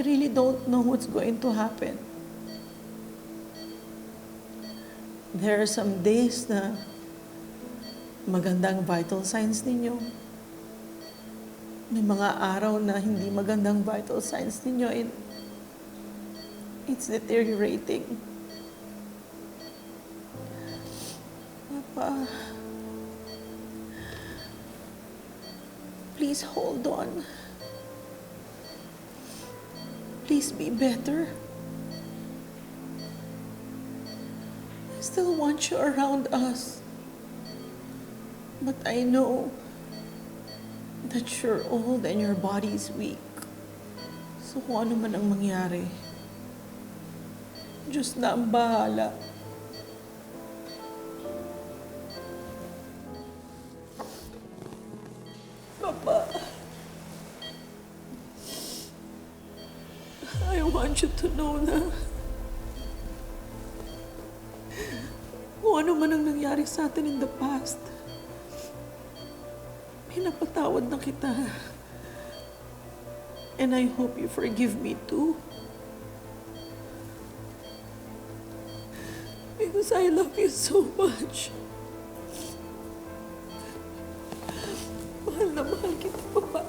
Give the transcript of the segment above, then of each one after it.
I really don't know what's going to happen. There are some days na magandang vital signs ninyo. May mga araw na hindi magandang vital signs ninyo and it's deteriorating. Papa, please hold on. Please be better. I still want you around us. But I know that you're old and your body is weak. So kung ano man ang mangyari, Diyos na ang bahala. Papa, I want you to know na kung ano man ang nangyari sa atin in the past, pinapatawad na kita. And I hope you forgive me too. Because I love you so much. Mahal na mahal kita, Papa.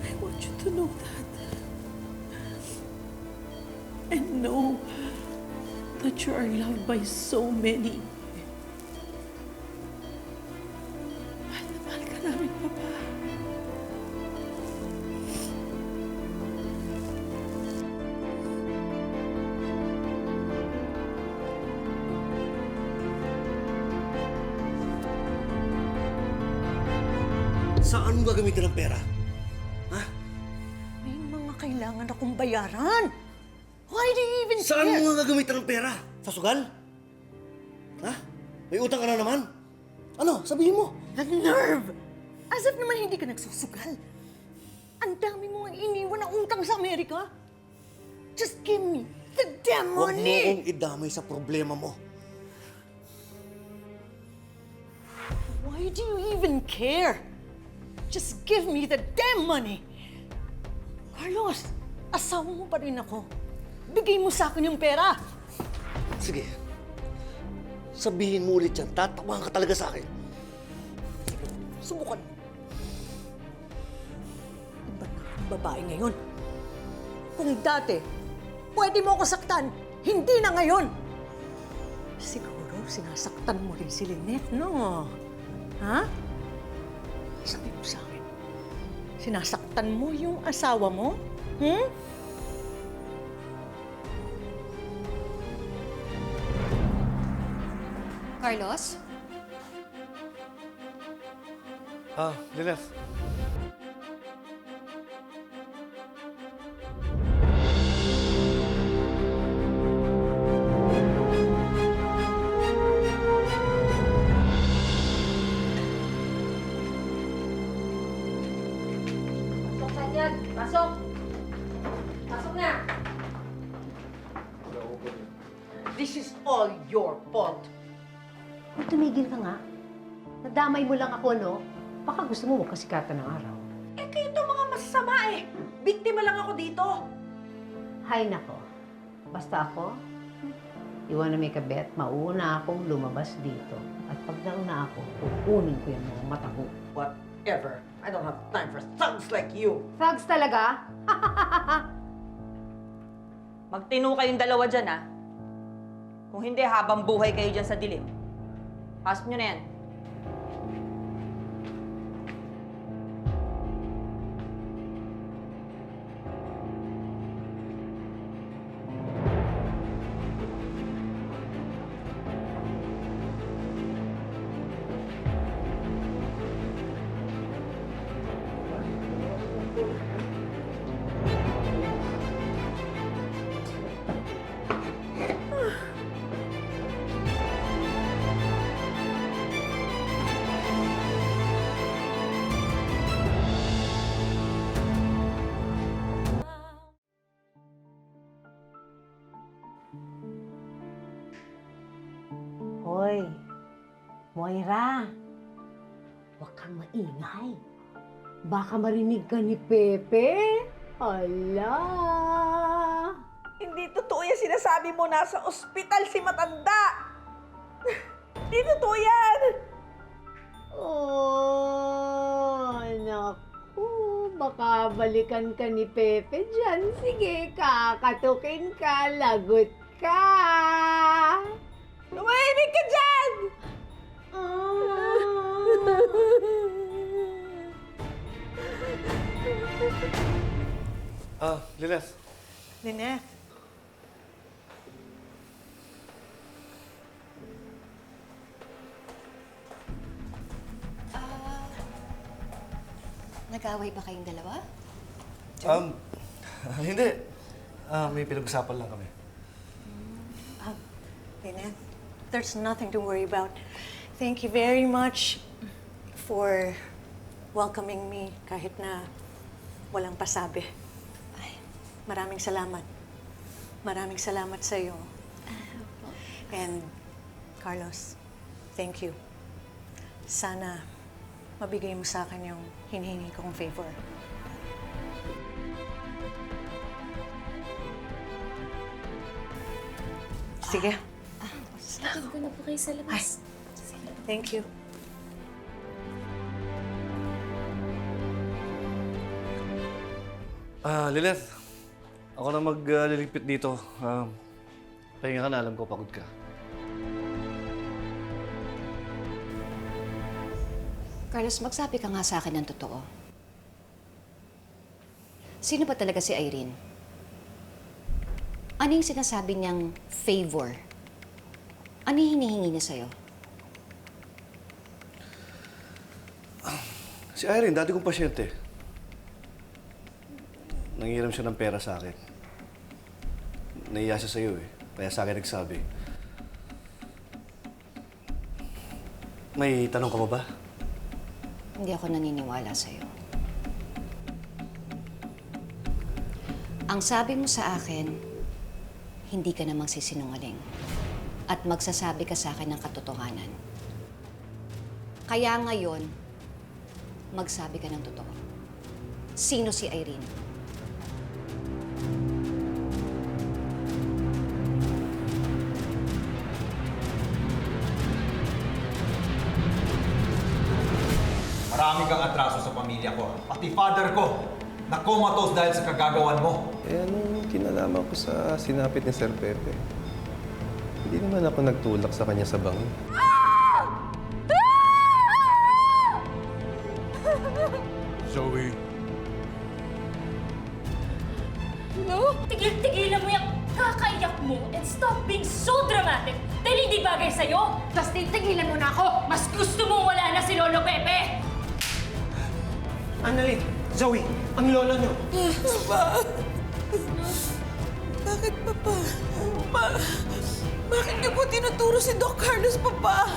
I want you to know that. And know that you are loved by so many. Mahal na mahal ka namin, Papa. Saan mo gagamitin ang pera? Ha? May mga kailangan akong bayaran. Why do you even Saan care? mo nga gagamitin ang pera? Sa sugal? Ha? May utang ka na naman? Ano? Sabihin mo. The nerve! As if naman hindi ka nagsusugal. Ang dami mo nga iniwan na utang sa Amerika. Just give me the damn Huwag mo money! akong idamay sa problema mo. Why do you even care? Just give me the damn money! Carlos, asawa mo pa rin ako. Bigay mo sa akin yung pera. Sige. Sabihin mo ulit yan. Tatawan ka talaga sa akin. Subukan mo. Iba na ang babae ngayon. Kung dati, pwede mo ako saktan, hindi na ngayon. Siguro sinasaktan mo rin si Lynette, no? Ha? Sabi mo sa akin, sinasaktan mo yung asawa mo? Hmm? Carlos? Lilith. Pasok ka dyan! Pasok! Pasok na! This is all your fault. Kung tumigil ka nga, nadamay mo lang ako, no? Baka gusto mo makasikatan ng araw. Eh, kayo itong mga masasama eh. Biktima lang ako dito. Hay nako, basta ako, you wanna make a bet, mauna akong lumabas dito. At pag nauna ako, kukunin ko yung mga mata ko. Whatever. I don't have time for thugs like you. Frogs talaga? Magtino kayong dalawa dyan, ha? Kung hindi, habang buhay kayo dyan sa dilim. Pasok nyo na yan. Hoy, Moira, huwag kang maingay. Baka marinig ka ni Pepe. Ala! Hindi totoo yung sinasabi mo, nasa ospital si matanda! Hindi totoo yan! Oh, naku. Baka balikan ka ni Pepe dyan. Sige, kakatukin ka, lagot ka. Tumahimik ka dyan! Lilith. Lynette, Nag-away ba kayong dalawa? Hindi. May pinag-usapan lang kami. Lynette, there's nothing to worry about. Thank you very much for welcoming me kahit na walang pasabi. Maraming salamat. Maraming salamat sa iyo. And Carlos, thank you. Sana mabigay mo sa akin yung hinihingi kong favor. Sige. Sakit ko na po kayo sa labas. Thank you. Lilith. Ako na magliligpit dito. Pahinga ka na, alam ko pagod ka. Carlos, magsabi ka nga sa akin ng totoo. Sino ba talaga si Irene? Ano yung sinasabi niyang favor? Ano yung hinihingi niya sa'yo? Si Irene, dati kong pasyente. Nangiram siya ng pera sa akin. Nahiya siya sa'yo eh. Kaya sa akin nagsabi. May tanong ka ba? Hindi ako naniniwala sa'yo. Ang sabi mo sa akin, hindi ka namang sisinungaling. At magsasabi ka sa akin ng katotohanan. Kaya ngayon, magsabi ka ng totoo. Sino si Irene? Marami kang atraso sa pamilya ko. Pati father ko, na-comatose dahil sa kagagawan mo. Eh, anong kinalaman ko sa sinapit ni Sir Pepe? Hindi naman ako nagtulak sa kanya sa bangin. Zoe. No? Tigil-tigilan mo yung kakaiyak mo and stop being so dramatic dahil hindi bagay sa'yo. Basta tigilan mo na ako. Mas gusto mong wala na si Lolo Pepe. Annalyn, Zoe, ang lolo niyo. Bakit, Papa? Bakit niyo po tinuturo si Doc Carlos, Papa?